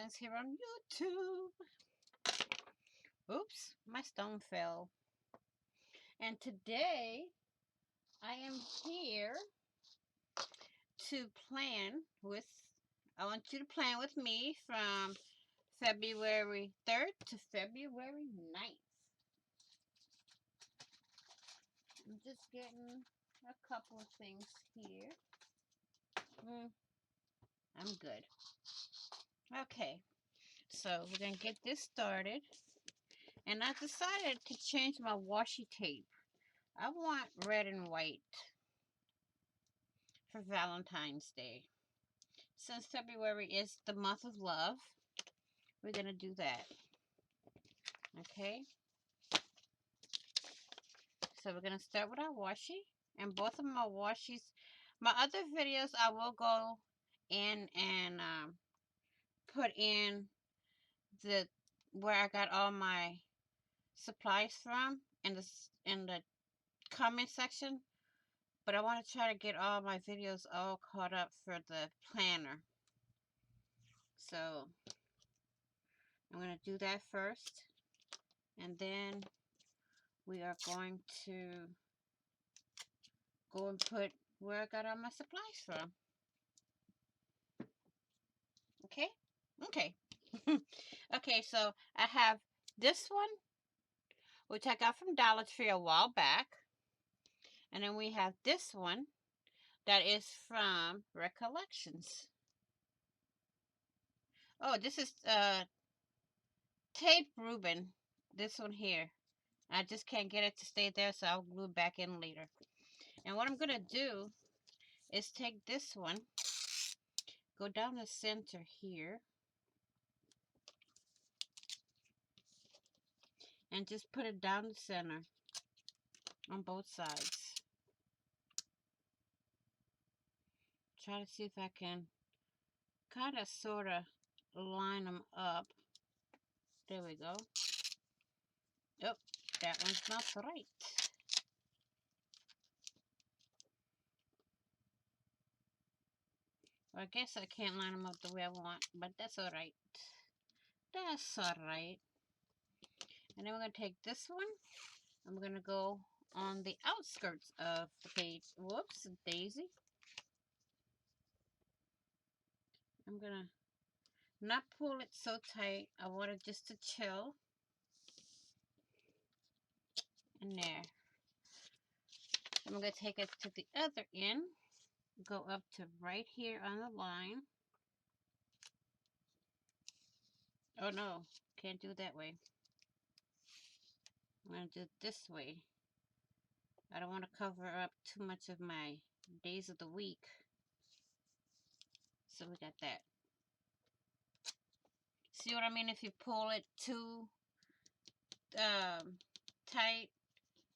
Friends here on YouTube. Oops, my stone fell. And today I am here to plan with, I want you to plan with me from February 3rd to February 9th. I'm just getting a couple of things here. I'm good. Okay, so we're going to get this started. And I decided to change my washi tape. I want red and white for Valentine's Day. Since February is the month of love, we're going to do that. Okay? So we're going to start with our washi. And both of my washies, my other videos, I will go in and put in the where I got all my supplies from in the comment section. But I want to try to get all my videos all caught up for the planner. So I'm going to do that first. And then we are going to go and put where I got all my supplies from. Okay? Okay. Okay, so I have this one, which I got from Dollar Tree a while back. And then we have this one that is from Recollections. Oh, this is tape Reuben. This one here. I just can't get it to stay there, so I'll glue it back in later. And what I'm going to do is take this one, go down the center here, and just put it down the center on both sides. Try to see if I can kind of sort of line them up. There we go. Oh, that one's not right. Well, I guess I can't line them up the way I want, but that's all right. That's all right. And then we're going to take this one, and we're going to go on the outskirts of the page. Whoops, daisy. I'm going to not pull it so tight. I want it just to chill. And there. I'm going to take it to the other end. Go up to right here on the line. Oh no, can't do it that way. I'm going to do it this way. I don't want to cover up too much of my days of the week. So we got that. See what I mean? If you pull it too tight,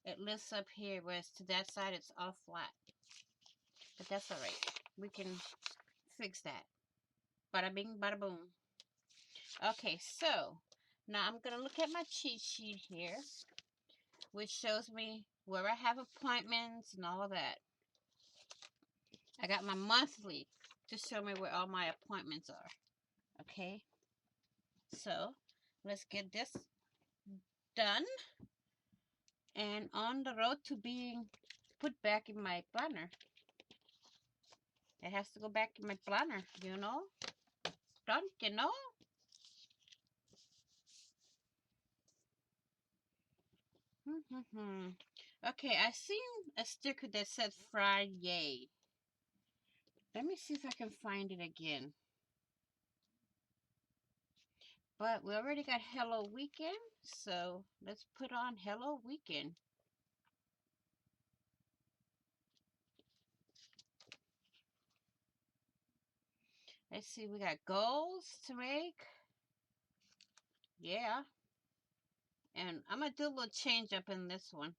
it lifts up here, whereas to that side it's all flat. But that's all right. We can fix that. Bada bing, bada boom. Okay, so now I'm going to look at my cheat sheet here, which shows me where I have appointments and all of that. I got my monthly to show me where all my appointments are. Okay, so let's get this done and on the road to being put back in my planner. It has to go back in my planner, you know? Don't you know? Okay, I seen a sticker that said Friday. Let me see if I can find it again. But we already got Hello Weekend, so let's put on Hello Weekend. Let's see, we got goals to make. Yeah. And I'm going to do a little change up in this one.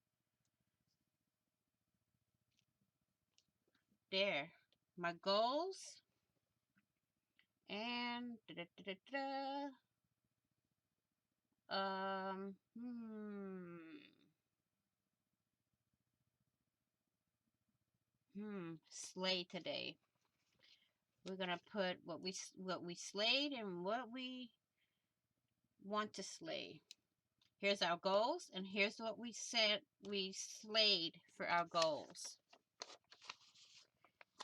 There. My goals. And slay today. We're gonna put what we slayed and what we want to slay. Here's our goals, and here's what we said we slayed for our goals.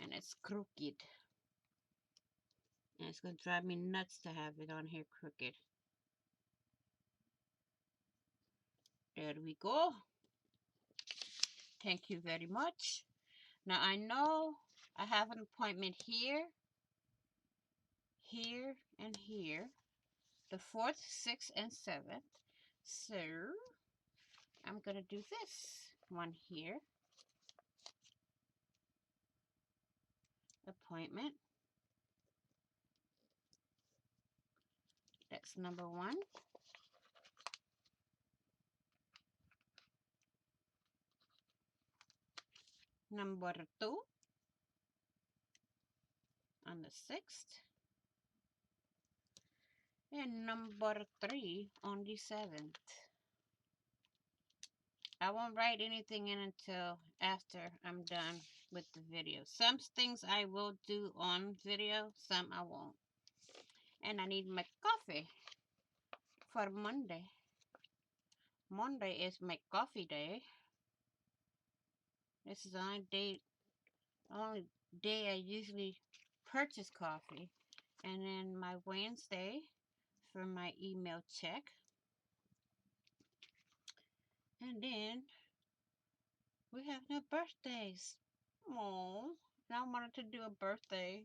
And it's crooked. And it's gonna drive me nuts to have it on here crooked. There we go. Thank you very much. Now I know I have an appointment here, here, and here. The 4th, 6th, and 7th. So I'm gonna do this one here. Appointment. That's number 1. Number 2 on the 6th. And number 3 on the 7th. I won't write anything in until after I'm done with the video. Some things I will do on video, some I won't. And I need my coffee for Monday. Monday is my coffee day. This is the only day I usually purchase coffee. And then my Wednesday for my email check. And then we have no birthdays. Oh, I wanted to do a birthday.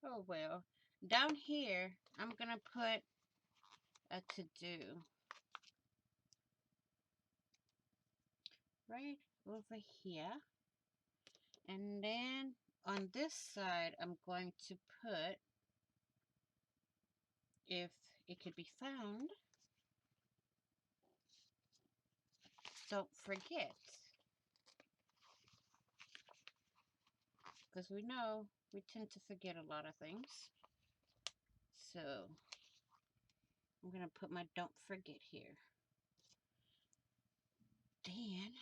Oh well. Down here, I'm gonna put a to-do. Right over here. And then on this side, I'm going to put, if it could be found, don't forget. Because we know we tend to forget a lot of things. So I'm going to put my don't forget here. Then,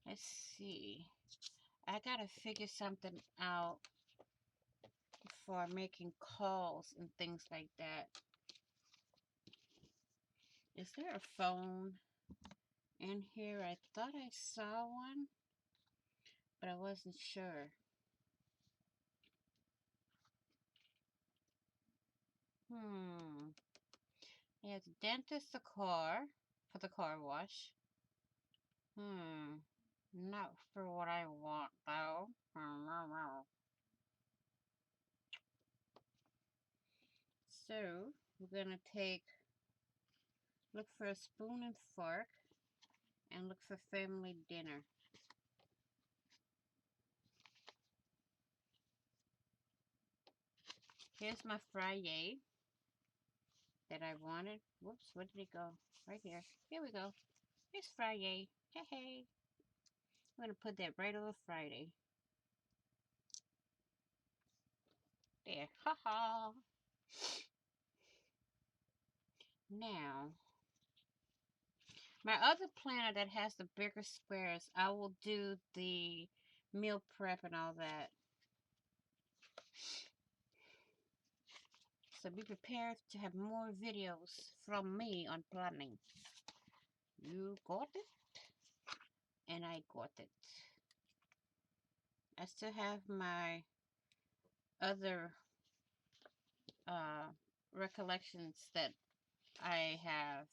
let's see. I got to figure something out for making calls and things like that. Is there a phone in here? I thought I saw one, but I wasn't sure. Yeah, the dentist, the car, for the car wash. Not for what I want, though. So, we're gonna look for a spoon and fork, and look for family dinner. Here's my Friday that I wanted. Whoops, where did it go? Right here. Here we go. Here's Friday. Hey, hey. I'm gonna put that right over Friday. There. Ha ha. Now, my other planner that has the bigger squares, I will do the meal prep and all that. So be prepared to have more videos from me on planning. You got it, and I got it. I still have my other recollections that I have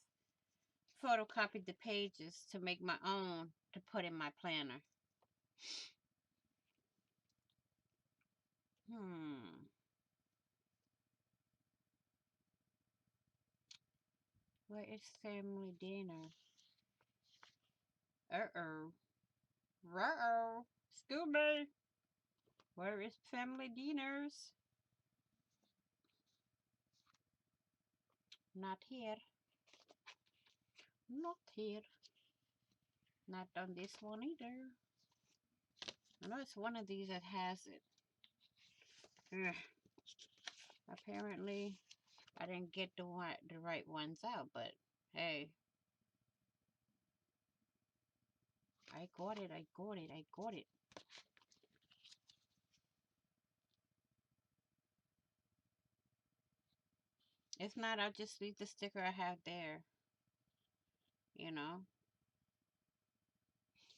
photocopied the pages to make my own to put in my planner. Where is family dinner? Uh-oh. Uh-oh. Scooby. Where is family dinners? Not here. Not here. Not on this one either. I know it's one of these that has it. Ugh. Apparently, I didn't get the right ones out, but hey. I got it, I got it, I got it. If not, I'll just leave the sticker I have there, you know.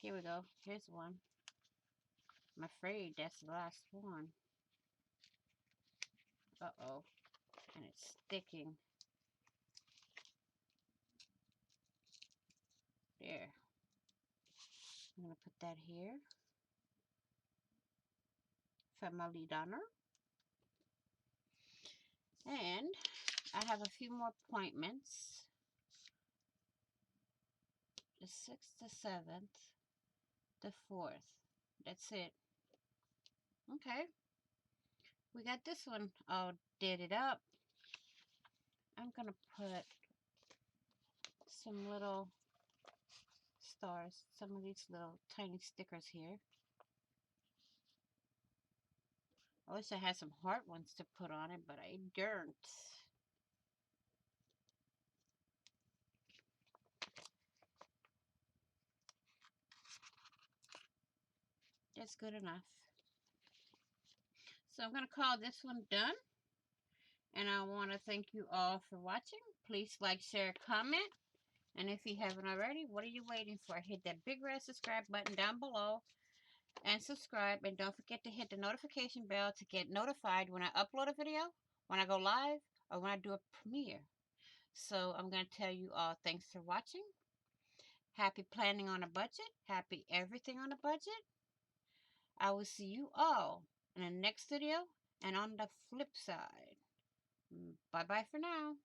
Here we go. Here's one. I'm afraid that's the last one. Uh-oh. And it's sticking. There. I'm going to put that here. Family donor. And I have a few more appointments. The 6th, the 7th, the 4th. That's it. Okay. We got this one all did it up. I'm going to put some little stars, some of these little tiny stickers here. I wish I had some heart ones to put on it, but I don't. That's good enough. So I'm going to call this one done. And I want to thank you all for watching. Please like, share, comment. And if you haven't already, what are you waiting for? Hit that big red subscribe button down below and subscribe. And don't forget to hit the notification bell to get notified when I upload a video, when I go live, or when I do a premiere. So I'm going to tell you all thanks for watching. Happy planning on a budget. Happy everything on a budget. I will see you all in the next video and on the flip side. Bye-bye for now.